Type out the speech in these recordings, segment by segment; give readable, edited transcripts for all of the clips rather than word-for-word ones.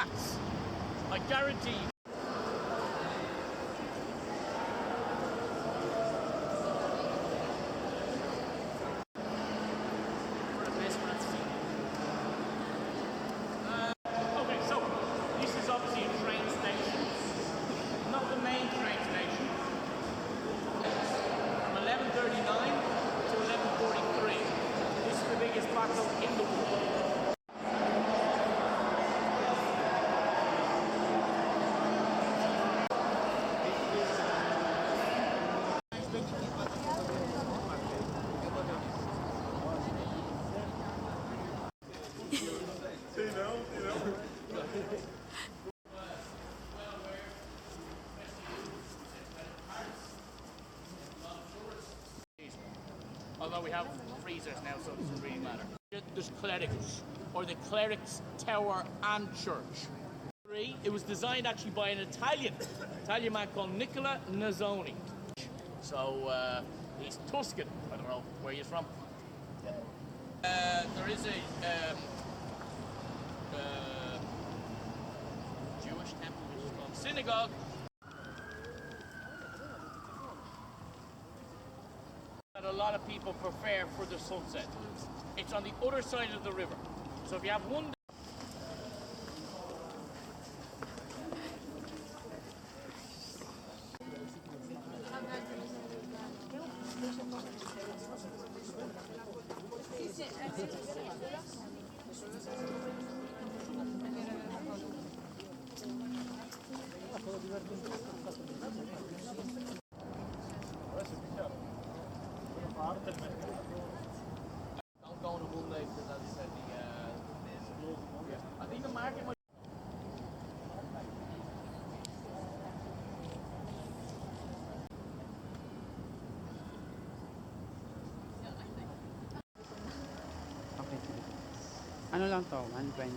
relax. I guarantee you. Okay, so this is obviously a train station, not the main train station. From 11:39 to 11:43. This is the biggest battle in the world. Although we have freezers now, so it doesn't really matter. There's Clerics, or the Clerics Tower and Church. It was designed actually by an Italian man called Nicola Nazzoni. So he's Tuscan. I don't know where he's from. There is a Jewish temple which is called synagogue. That a lot of people prefer for the sunset. It's on the other side of the river. So if you have one don't go on a whole day because, as I said, I think the market might. Okay, sige. Ano lang to? 120.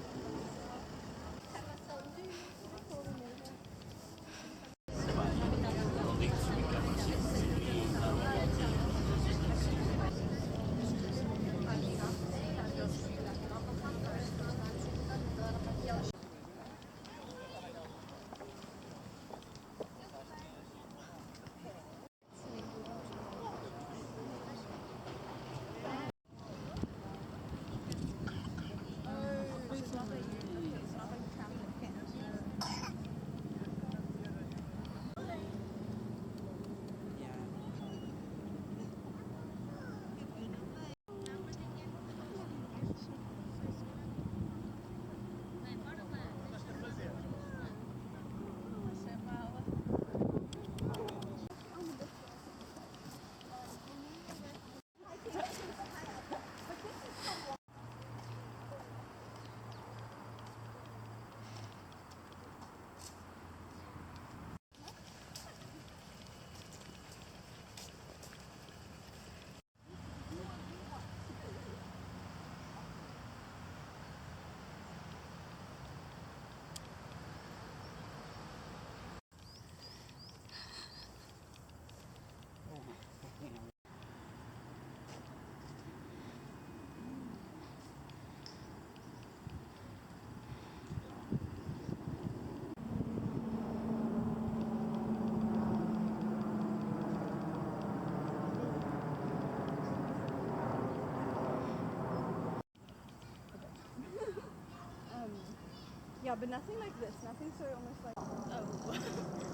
Yeah, but nothing like this. Nothing so almost like. Oh.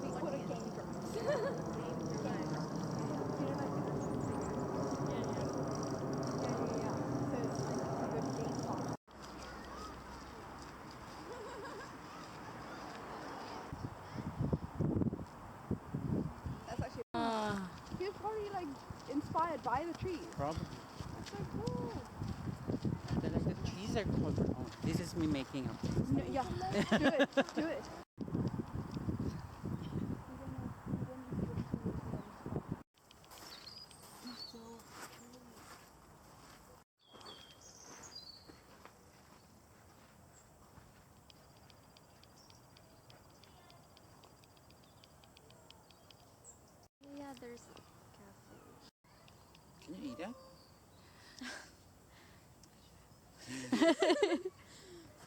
We call it game drops. You know, like yeah. So it's like a good game drop. That's actually. You're probably like inspired by the trees. Probably. That's so cool. The trees are covered. Oh, this is me making up things. No, yeah, do it, do it. Yeah, there's a cafe. Can you eat that?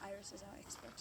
Iris is our expert.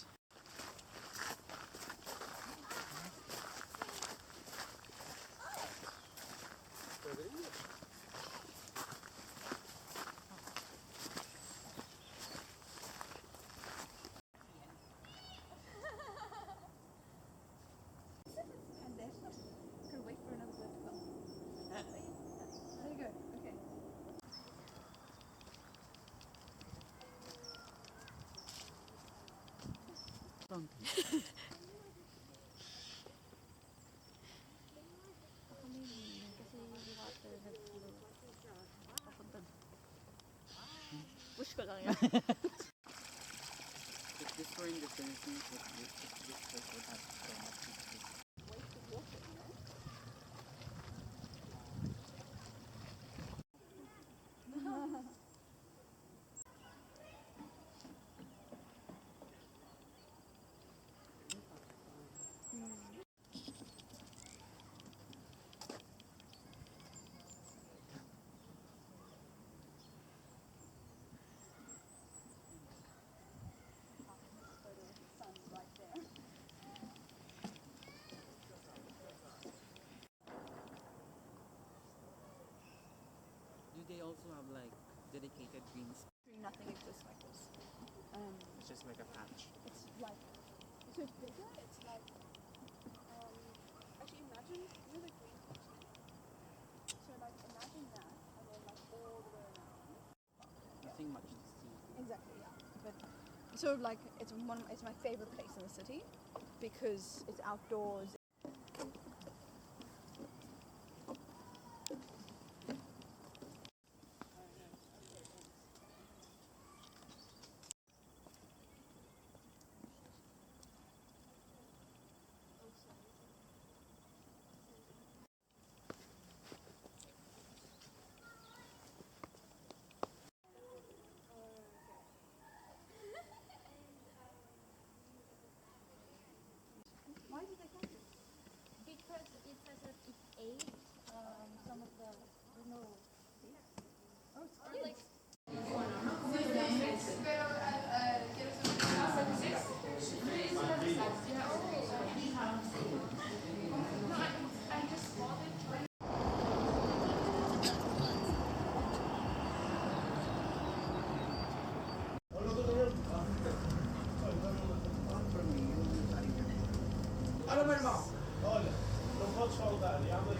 Something. Baka may meaning kasi yung water nag-flow. Papunta doon. Push ko lang yan. If this were in the Philippines, this place would have so much history. Do they also have like dedicated green space? Nothing exists like this. It's just like a patch. It's like, so it's bigger, it's like, actually imagine, you know the green continent? So like imagine that, and then like all the way around. Nothing much to see. Exactly, yeah. But so like it's my favorite place in the city because it's outdoors. Why did they catch it? Because it says that it ate some of the, you know, or like Allora, non faccio salutare, andiamo a